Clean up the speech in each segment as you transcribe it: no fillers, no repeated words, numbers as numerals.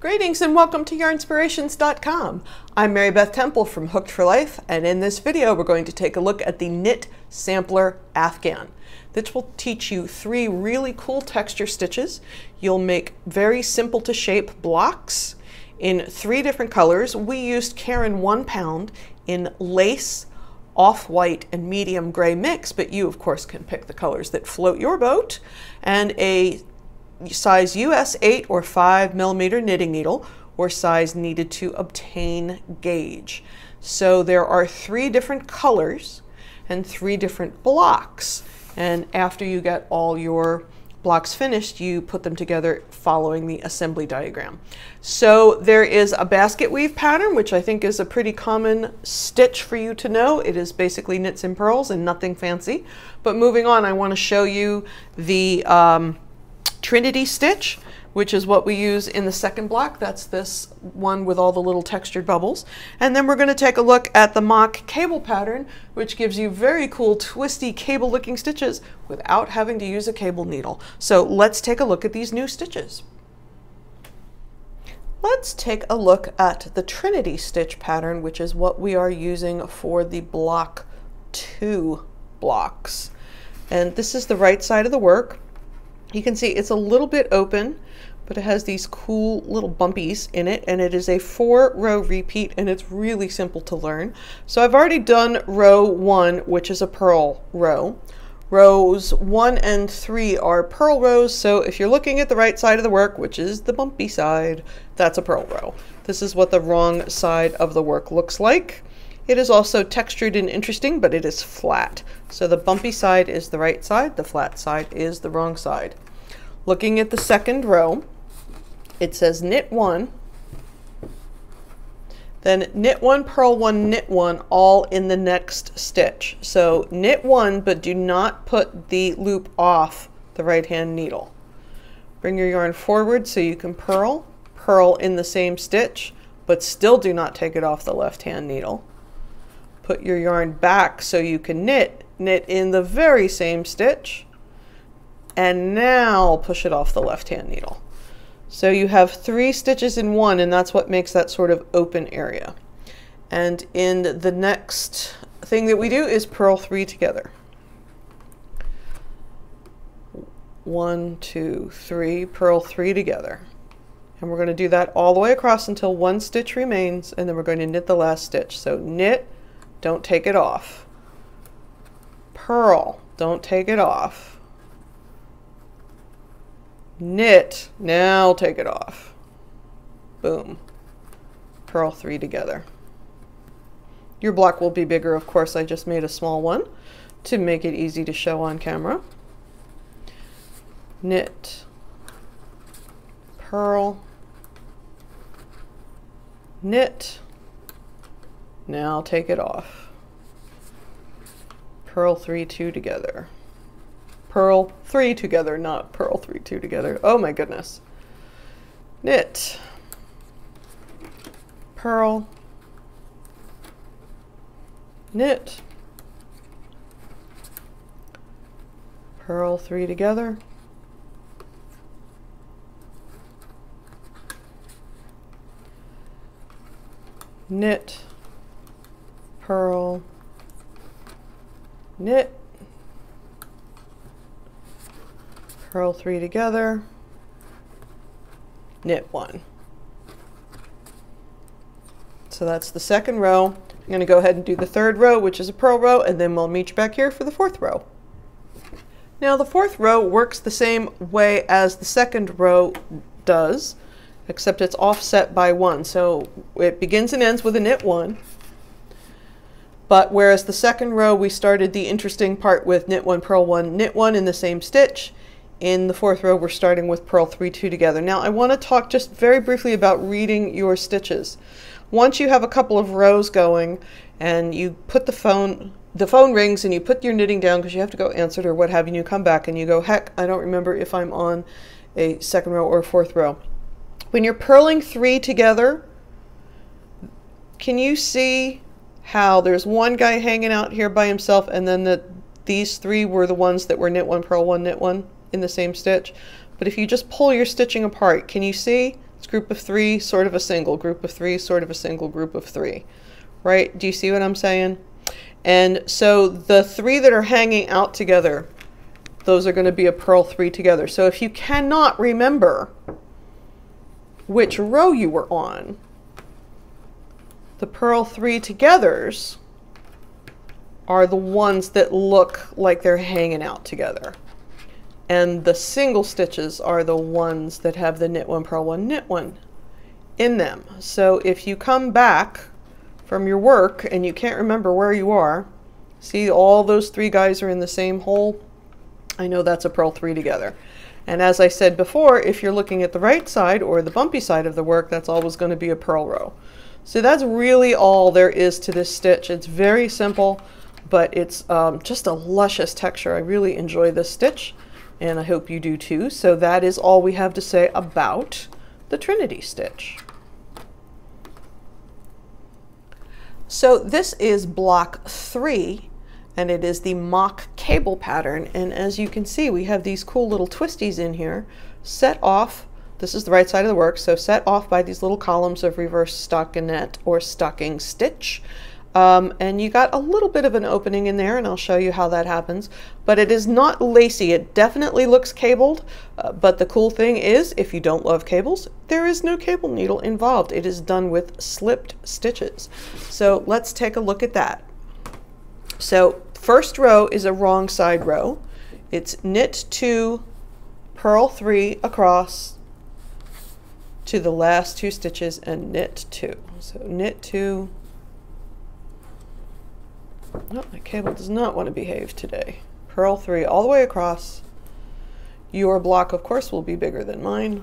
Greetings and welcome to Yarnspirations.com. I'm Mary Beth Temple from Hooked for Life, and in this video we're going to take a look at the Knit Sampler Afghan. This will teach you 3 really cool texture stitches. You'll make very simple to shape blocks in 3 different colors. We used Caron 1 pound in lace, off-white, and medium gray mix, but you of course can pick the colors that float your boat, and a size US 8 or 5 millimeter knitting needle, or size needed to obtain gauge. So there are 3 different colors and 3 different blocks, and after you get all your blocks finished, you put them together following the assembly diagram. So there is a basket weave pattern, which I think is a pretty common stitch for you to know. It is basically knits and purls and nothing fancy. But moving on, I want to show you the Trinity Stitch, which is what we use in the second block. That's this one with all the little textured bubbles. And then we're going to take a look at the mock cable pattern, which gives you very cool twisty cable looking stitches without having to use a cable needle. So let's take a look at these new stitches. Let's take a look at the Trinity Stitch pattern, which is what we are using for the block 2 blocks. And this is the right side of the work. You can see it's a little bit open, but it has these cool little bumpies in it, and it is a 4-row repeat, and it's really simple to learn. So I've already done row 1, which is a purl row. Rows 1 and 3 are purl rows, so if you're looking at the right side of the work, which is the bumpy side, that's a purl row. This is what the wrong side of the work looks like. It is also textured and interesting, but it is flat. So the bumpy side is the right side, the flat side is the wrong side. Looking at the second row, it says knit 1, then knit 1, purl 1, knit 1, all in the next stitch. So knit 1, but do not put the loop off the right hand needle. Bring your yarn forward so you can purl in the same stitch, but still do not take it off the left hand needle. Put your yarn back so you can knit in the very same stitch, and now push it off the left hand needle. So you have 3 stitches in one, and that's what makes that sort of open area. And in the next thing that we do is purl 3 together. 1, 2, 3, purl 3 together. And we're going to do that all the way across until 1 stitch remains, and then we're going to knit the last stitch. So knit, don't take it off. Purl, don't take it off. Knit, now take it off. Boom. Purl 3 together. Your block will be bigger, of course. I just made a small one to make it easy to show on camera. Knit, purl, knit, now take it off. Purl 3, 2 together. Purl 3 together, not purl 3, 2 together. Oh my goodness. Knit, purl, knit, purl 3 together, knit, purl, knit, purl 3 together, knit 1. So that's the second row. I'm going to go ahead and do the third row, which is a purl row, and then we'll meet you back here for the 4th row. Now the 4th row works the same way as the second row does, except it's offset by 1. So it begins and ends with a knit 1. But whereas the second row we started the interesting part with knit 1, purl 1, knit 1 in the same stitch, in the 4th row we're starting with purl 3, 2 together. Now I want to talk just very briefly about reading your stitches. Once you have a couple of rows going and you put the phone rings and you put your knitting down because you have to go answer it or what have you, and you come back and you go, heck, I don't remember if I'm on a second row or a 4th row. When you're purling 3 together, can you see how there's one guy hanging out here by himself, and then these 3 were the ones that were knit 1, purl 1, knit 1 in the same stitch? But if you just pull your stitching apart, can you see It's group of 3, sort of a single, group of 3, sort of a single, group of 3, right? Do you see what I'm saying? And so the 3 that are hanging out together, those are going to be a purl 3 together. So if you cannot remember which row you were on, the purl 3 togethers are the ones that look like they're hanging out together. And the single stitches are the ones that have the knit 1, purl 1, knit 1 in them. So if you come back from your work and you can't remember where you are, see all those 3 guys are in the same hole? I know that's a purl 3 together. And as I said before, if you're looking at the right side or the bumpy side of the work, that's always going to be a purl row. So that's really all there is to this stitch. It's very simple, but it's just a luscious texture. I really enjoy this stitch, and I hope you do too. So that is all we have to say about the Trinity stitch. So this is block 3, and it is the mock cable pattern. And as you can see, we have these cool little twisties in here set off. This is the right side of the work, so set off by these little columns of reverse stockinette or stocking stitch. And you got a little bit of an opening in there, and I'll show you how that happens. But it is not lacy. It definitely looks cabled, but the cool thing is, if you don't love cables, there is no cable needle involved. It is done with slipped stitches. So let's take a look at that. So first row is a wrong side row. It's knit 2, purl 3 across to the last 2 stitches and knit 2. So knit 2. No, my cable does not want to behave today. Purl 3 all the way across. Your block, of course, will be bigger than mine.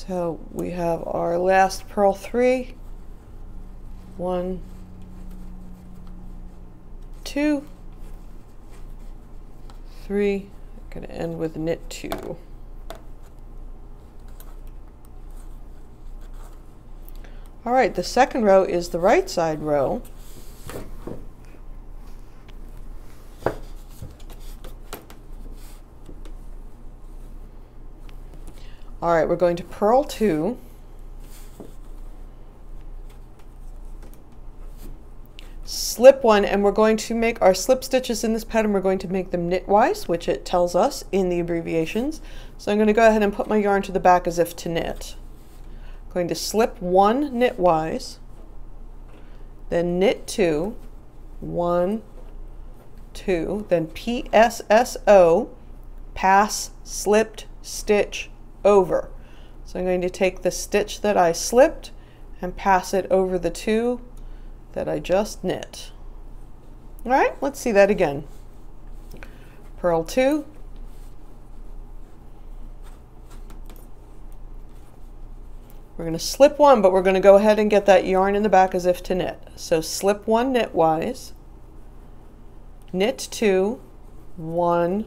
So we have our last purl 3, 1, 2, 3, going to end with knit 2. All right, the second row is the right side row. All right, we're going to purl 2, slip 1, and we're going to make our slip stitches in this pattern, we're going to make them knitwise, which it tells us in the abbreviations. So I'm going to go ahead and put my yarn to the back as if to knit. I'm going to slip 1 knitwise, then knit 2, 1, 2, then PSSO, pass, slipped, stitch, over. So I'm going to take the stitch that I slipped and pass it over the 2 that I just knit. All right, let's see that again. Purl 2, we're going to slip 1, but we're going to go ahead and get that yarn in the back as if to knit. So slip 1 knitwise, knit 2, 1,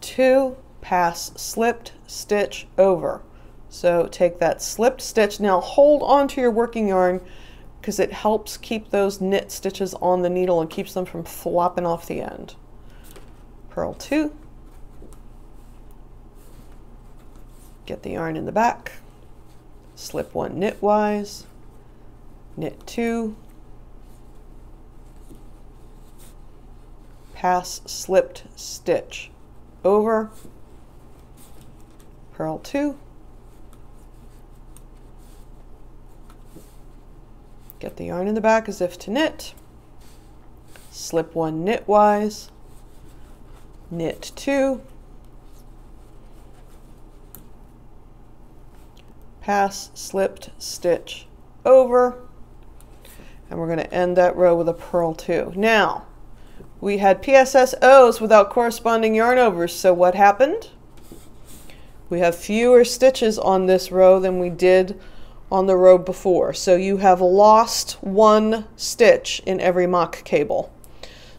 2, pass, slipped, stitch, over. So take that slipped stitch. Now hold on to your working yarn because it helps keep those knit stitches on the needle and keeps them from flopping off the end. Purl 2, get the yarn in the back, slip 1 knitwise, knit 2, pass, slipped, stitch, over, purl 2, get the yarn in the back as if to knit, slip 1 knitwise, knit 2, pass, slipped, stitch, over, and we're going to end that row with a purl 2. Now we had PSSOs without corresponding yarn overs. So what happened? We have fewer stitches on this row than we did on the row before. So you have lost one stitch in every mock cable.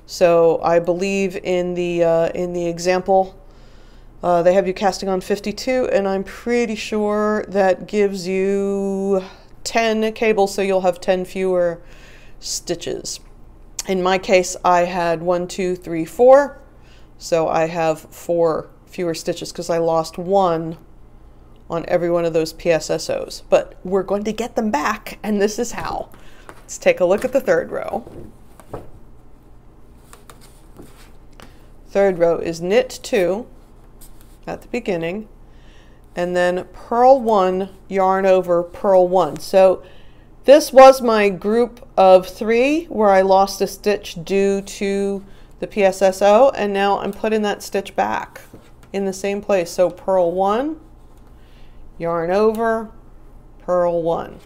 So I believe in the example, they have you casting on 52, and I'm pretty sure that gives you 10 cables, so you'll have 10 fewer stitches. In my case, I had 1, 2, 3, 4, so I have 4 fewer stitches because I lost one on every one of those PSSOs. But we're going to get them back, and this is how. Let's take a look at the third row. Third row is knit 2 at the beginning, and then purl 1, yarn over, purl 1. So this was my group of 3 where I lost a stitch due to the PSSO, and now I'm putting that stitch back in the same place. So purl 1, yarn over, purl 1.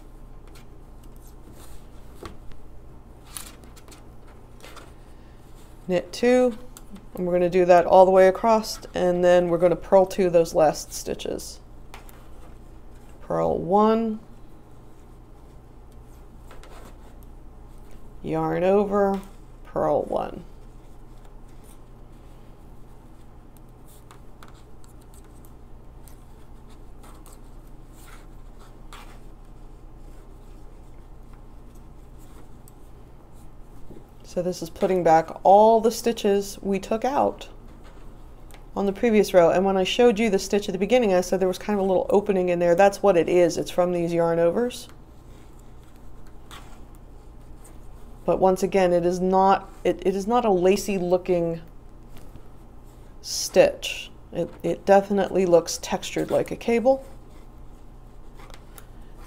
Knit 2, and we're going to do that all the way across, and then we're going to purl 2 those last stitches. Purl 1, yarn over, purl 1. So this is putting back all the stitches we took out on the previous row. And when I showed you the stitch at the beginning, I said there was kind of a little opening in there. That's what it is. It's from these yarn overs. But once again, it is not a lacy looking stitch. It definitely looks textured like a cable.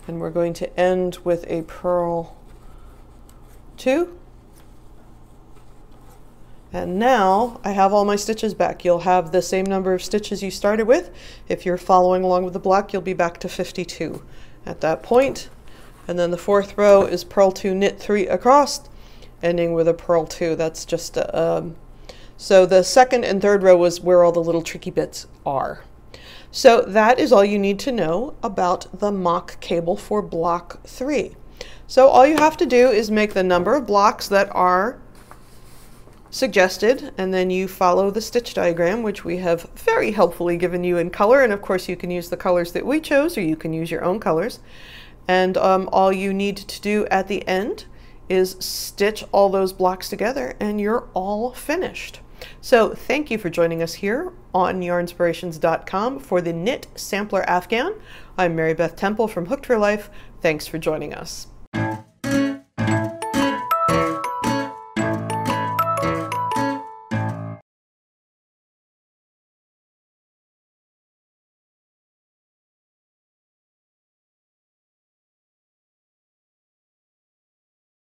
And we're going to end with a purl 2. And now I have all my stitches back. You'll have the same number of stitches you started with. If you're following along with the block, you'll be back to 52 at that point. And then the fourth row is purl 2, knit 3 across, ending with a purl 2. That's just so the second and third row was where all the little tricky bits are. So that is all you need to know about the mock cable for block 3. So all you have to do is make the number of blocks that are suggested, and then you follow the stitch diagram, which we have very helpfully given you in color. And of course you can use the colors that we chose, or you can use your own colors. And all you need to do at the end is stitch all those blocks together, and you're all finished. So thank you for joining us here on Yarnspirations.com for the Knit Sampler Afghan. I'm Mary Beth Temple from Hooked for Life. Thanks for joining us.